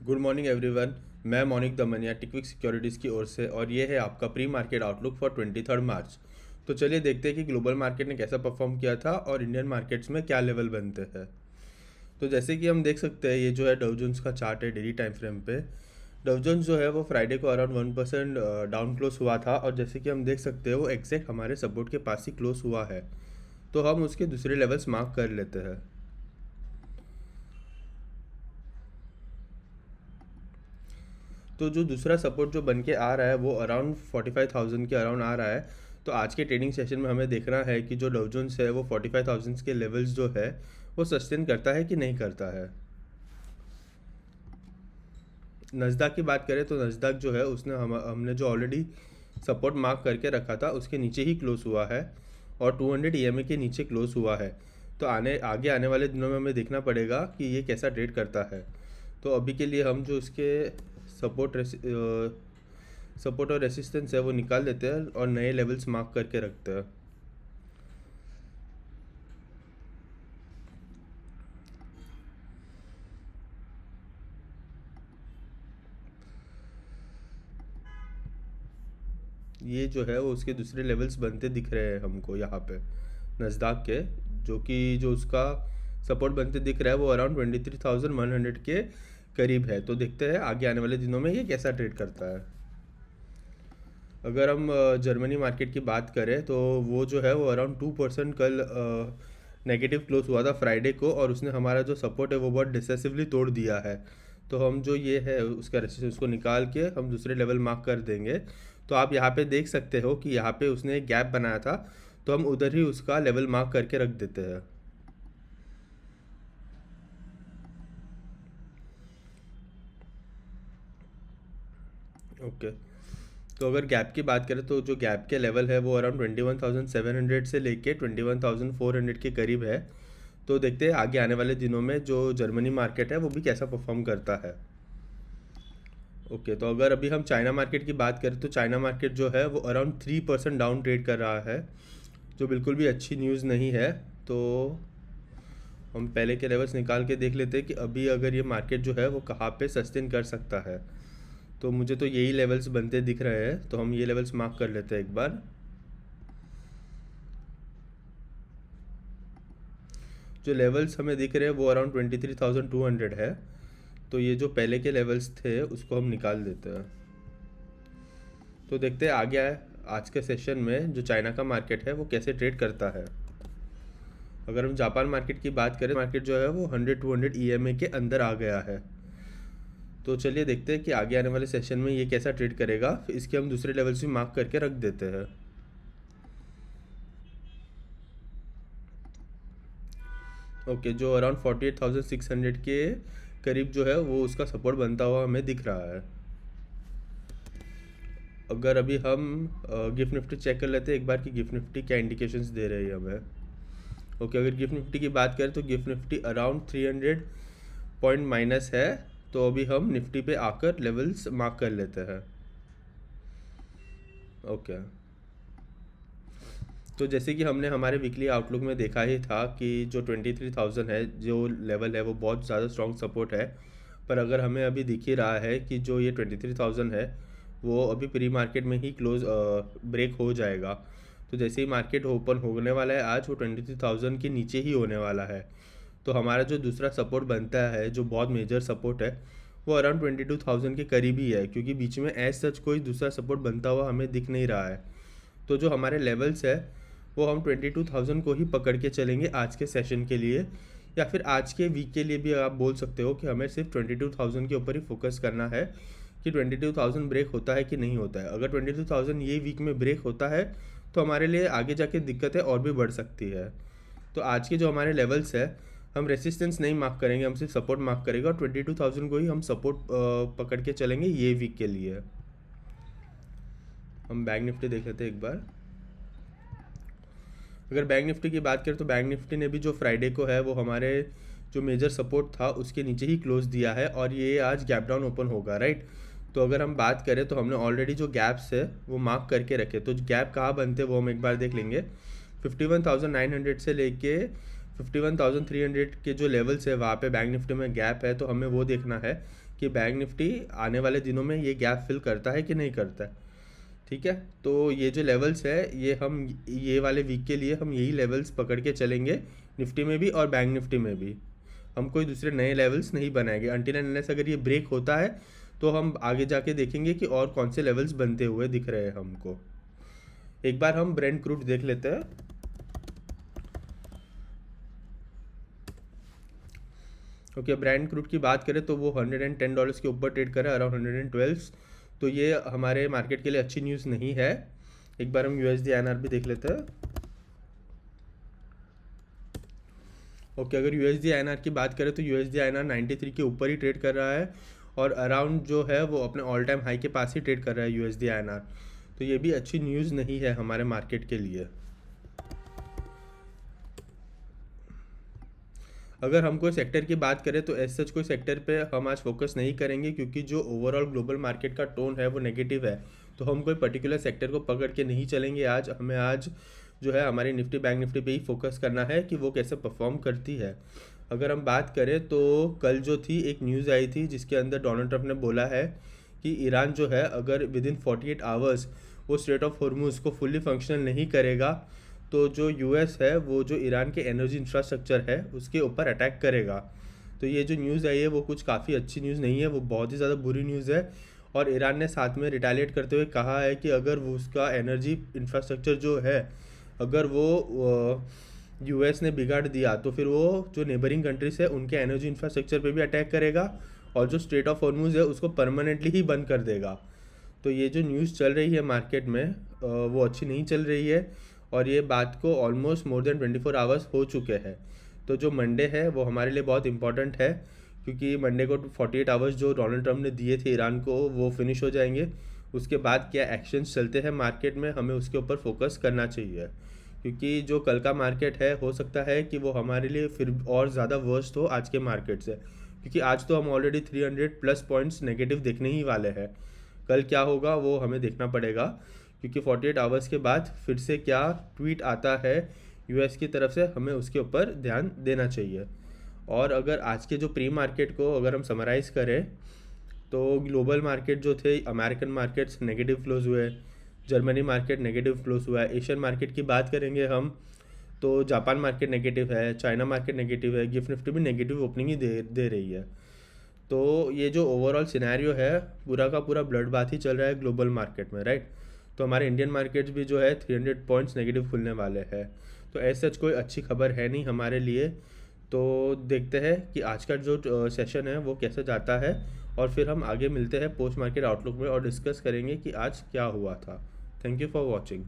Good morning everyone. मैं मौनिक Damania टिकविक securities की ओर से और ये है आपका प्री मार्केट आउटलुक फॉर 23 मार्च। तो चलिए देखते हैं कि ग्लोबल मार्केट ने कैसा परफॉर्म किया था और इंडियन मार्केट्स में क्या लेवल बनते हैं। तो जैसे कि हम देख सकते हैं, ये जो है डाउ जोन्स का चार्ट है डेली टाइम फ्रेम पे। डाउ जोन्स जो है वो फ्राइडे को अराउंड 1% डाउन क्लोज हुआ था और जैसे कि हम देख सकते हैं वो एग्जैक्ट हमारे सपोर्ट के पास ही क्लोज हुआ है। तो हम उसके दूसरे लेवल्स मार्क कर लेते हैं। तो जो दूसरा सपोर्ट जो बन के आ रहा है वो अराउंड 45,000 के अराउंड आ रहा है। तो आज के ट्रेडिंग सेशन में हमें देखना है कि जो डाउ जोन्स है वो 45,000 के लेवल्स जो है वो सस्टेन करता है कि नहीं करता है। नस्दाक की बात करें तो नस्दाक जो है उसने हमने जो ऑलरेडी सपोर्ट मार्क करके रखा था उसके नीचे ही क्लोज हुआ है और 200 ईएमए के नीचे क्लोज हुआ है। तो आगे आने वाले दिनों में हमें देखना पड़ेगा कि ये कैसा ट्रेड करता है। तो अभी के लिए हम जो इसके सपोर्ट सपोर्ट और रेसिस्टेंस है वो निकाल देते हैं और नए लेवल्स मार्क करके रखते हैं। ये जो है वो उसके दूसरे लेवल्स बनते दिख रहे हैं हमको यहाँ पे नस्दाक के, जो उसका सपोर्ट बनते दिख रहा है वो अराउंड 23,100 के करीब है। तो देखते हैं आगे आने वाले दिनों में ये कैसा ट्रेड करता है। अगर हम जर्मनी मार्केट की बात करें तो वो जो है वो अराउंड 2% कल नेगेटिव क्लोज हुआ था फ्राइडे को और उसने हमारा जो सपोर्ट है वो बहुत डिसेसिवली तोड़ दिया है। तो हम जो ये है उसका रेसिस्टेंस को निकाल के हम दूसरे लेवल मार्क कर देंगे। तो आप यहाँ पे देख सकते हो कि यहाँ पे उसने एक गैप बनाया था, तो हम उधर ही उसका लेवल मार्क करके रख देते हैं। ओके। तो अगर गैप की बात करें तो जो गैप के लेवल है वो अराउंड 21,700 से लेके 21,400 के करीब है। तो देखते हैं आगे आने वाले दिनों में जो जर्मनी मार्केट है वो भी कैसा परफॉर्म करता है। ओके। तो अगर अभी हम चाइना मार्केट की बात करें तो चाइना मार्केट जो है वो अराउंड 3% डाउन ट्रेड कर रहा है, जो बिल्कुल भी अच्छी न्यूज़ नहीं है। तो हम पहले के लेवल्स निकाल के देख लेते हैं कि अभी अगर ये मार्केट जो है वो कहाँ पे सस्टेन कर सकता है। तो मुझे तो यही लेवल्स बनते दिख रहे हैं, तो हम ये लेवल्स मार्क कर लेते हैं एक बार। जो लेवल्स हमें दिख रहे हैं वो अराउंड 23,200 है। तो ये जो पहले के लेवल्स थे उसको हम निकाल देते हैं। तो देखते हैं आगे आज के सेशन में जो चाइना का मार्केट है वो कैसे ट्रेड करता है। अगर हम जापान मार्केट की बात करें, मार्केट जो है वो 100-200 ईएमए के अंदर आ गया है। तो चलिए देखते हैं कि आगे आने वाले सेशन में ये कैसा ट्रेड करेगा। फिर इसके हम दूसरे लेवल्स भी मार्क करके रख देते हैं। ओके। जो अराउंड 48,600 के करीब जो है वो उसका सपोर्ट बनता हुआ हमें दिख रहा है। अगर अभी हम गिफ्ट निफ्टी चेक कर लेते हैं एक बार कि गिफ्ट निफ्टी क्या इंडिकेशंस दे रही है हमें। ओके। अगर गिफ्ट निफ्टी की बात करें तो gift Nifty around 300 point minus है। तो अभी हम निफ्टी पे आकर लेवल्स मार्क कर लेते हैं। ओके। तो जैसे कि हमने हमारे वीकली आउटलुक में देखा ही था कि जो 23,000 है जो लेवल है वो बहुत ज़्यादा स्ट्रॉन्ग सपोर्ट है। पर अगर हमें अभी दिख ही रहा है कि जो ये 23,000 है वो अभी प्री मार्केट में ही क्लोज ब्रेक हो जाएगा। तो जैसे ही मार्केट ओपन होने वाला है आज, वो 23,000 के नीचे ही होने वाला है। तो हमारा जो दूसरा सपोर्ट बनता है जो बहुत मेजर सपोर्ट है वो अराउंड 22,000 के करीब ही है, क्योंकि बीच में एज सच कोई दूसरा सपोर्ट बनता हुआ हमें दिख नहीं रहा है। तो जो हमारे लेवल्स है वो हम 22,000 को ही पकड़ के चलेंगे आज के सेशन के लिए, या फिर आज के वीक के लिए भी आप बोल सकते हो कि हमें सिर्फ 22,000 के ऊपर ही फोकस करना है कि 22,000 ब्रेक होता है कि नहीं होता है। अगर 22,000 ये वीक में ब्रेक होता है तो हमारे लिए आगे जाके दिक्कतें और भी बढ़ सकती है। तो आज के जो हमारे लेवल्स है हम रेसिस्टेंस नहीं मार्क करेंगे, हम सिर्फ सपोर्ट मार्क करेंगे और 22,000 को ही हम सपोर्ट पकड़ के चलेंगे ये वीक के लिए। हम बैंक निफ्टी देख लेते हैं एक बार। अगर बैंक निफ्टी की बात करें तो बैंक निफ्टी ने भी जो फ्राइडे को है वो हमारे जो मेजर सपोर्ट था उसके नीचे ही क्लोज दिया है और ये आज गैप डाउन ओपन होगा, राइट। तो अगर हम बात करें तो हमने ऑलरेडी जो गैप्स है वो मार्क करके रखे। तो गैप कहाँ बनते हैं वो हम एक बार देख लेंगे। 51,900 से लेके 51,300 के जो लेवल्स है वहाँ पे बैंक निफ्टी में गैप है, तो हमें वो देखना है कि बैंक निफ्टी आने वाले दिनों में ये गैप फिल करता है कि नहीं करता है। ठीक है, तो ये जो लेवल्स है ये वाले वीक के लिए हम यही लेवल्स पकड़ के चलेंगे, निफ्टी में भी और बैंक निफ्टी में भी। हम कोई दूसरे नए लेवल्स नहीं बनाएंगे अनटिल एंड अनलेस अगर ये ब्रेक होता है तो हम आगे जाके देखेंगे कि और कौन से लेवल्स बनते हुए दिख रहे हैं हमको। एक बार हम ब्रेंट क्रूड देख लेते हैं। ओके, ब्रेंट क्रूड की बात करें तो वो $110 के ऊपर ट्रेड करे, अराउंड 112। तो ये हमारे मार्केट के लिए अच्छी न्यूज़ नहीं है। एक बार हम USD INR भी देख लेते हैं। ओके, अगर USD INR की बात करें तो USD INR 93 के ऊपर ही ट्रेड कर रहा है और अराउंड जो है वो अपने ऑल टाइम हाई के पास ही ट्रेड कर रहा है USD INR। तो ये भी अच्छी न्यूज़ नहीं है हमारे मार्केट के लिए। अगर हम कोई सेक्टर की बात करें तो एज सच कोई सेक्टर पे हम आज फोकस नहीं करेंगे, क्योंकि जो ओवरऑल ग्लोबल मार्केट का टोन है वो नेगेटिव है। तो हम कोई पर्टिकुलर सेक्टर को पकड़ के नहीं चलेंगे आज। हमें आज जो है हमारी निफ्टी बैंक निफ्टी पे ही फोकस करना है कि वो कैसे परफॉर्म करती है। अगर हम बात करें तो कल जो थी एक न्यूज़ आई थी जिसके अंदर डोनाल्ड ट्रंप ने बोला है कि ईरान जो है अगर विद इन 48 आवर्स वो स्ट्रेट ऑफ हॉर्मुज़ को फुल्ली फंक्शनल नहीं करेगा तो जो यूएस है वो जो ईरान के एनर्जी इंफ्रास्ट्रक्चर है उसके ऊपर अटैक करेगा। तो ये जो न्यूज़ आई है वो कुछ काफ़ी अच्छी न्यूज़ नहीं है, वो बहुत ही ज़्यादा बुरी न्यूज़ है। और ईरान ने साथ में रिटेलिएट करते हुए कहा है कि अगर वो उसका एनर्जी इंफ्रास्ट्रक्चर जो है अगर वो यूएस ने बिगाड़ दिया तो फिर वो जो नेबरिंग कंट्रीज है उनके एनर्जी इंफ्रास्ट्रक्चर पे भी अटैक करेगा और जो स्ट्रेट ऑफ हॉर्मुज़ है उसको परमानेंटली ही बंद कर देगा। तो ये जो न्यूज़ चल रही है मार्केट में वो अच्छी नहीं चल रही है और ये बात को ऑलमोस्ट मोर देन 24 आवर्स हो चुके हैं। तो जो मंडे है वो हमारे लिए बहुत इंपॉर्टेंट है, क्योंकि मंडे को 48 आवर्स जो डोनाल्ड ट्रंप ने दिए थे ईरान को वो फिनिश हो जाएंगे। उसके बाद क्या एक्शंस चलते हैं मार्केट में हमें उसके ऊपर फोकस करना चाहिए, क्योंकि जो कल का मार्केट है हो सकता है कि वो हमारे लिए फिर और ज़्यादा वर्स्ट हो आज के मार्केट से, क्योंकि आज तो हम ऑलरेडी 300+ पॉइंट्स नेगेटिव देखने ही वाले हैं। कल क्या होगा वो हमें देखना पड़ेगा, क्योंकि 48 आवर्स के बाद फिर से क्या ट्वीट आता है यूएस की तरफ से हमें उसके ऊपर ध्यान देना चाहिए। और अगर आज के जो प्री मार्केट को अगर हम समराइज़ करें तो ग्लोबल मार्केट जो थे अमेरिकन मार्केट्स नेगेटिव क्लोज हुए, जर्मनी मार्केट नेगेटिव क्लोज हुआ है। एशियन मार्केट की बात करेंगे हम तो जापान मार्केट नेगेटिव है, चाइना मार्केट नेगेटिव है, गिफ्ट निफ्टी भी नेगेटिव ओपनिंग ही दे रही है। तो ये जो ओवरऑल सिनेरियो है पूरा का पूरा ब्लड बाथ ही चल रहा है ग्लोबल मार्केट में, राइट। तो हमारे इंडियन मार्केट्स भी जो है 300 पॉइंट्स नेगेटिव खुलने वाले हैं। तो ऐसा सच कोई अच्छी खबर है नहीं हमारे लिए। तो देखते हैं कि आज का जो सेशन है वो कैसे जाता है और फिर हम आगे मिलते हैं पोस्ट मार्केट आउटलुक में और डिस्कस करेंगे कि आज क्या हुआ था। Thank you for watching.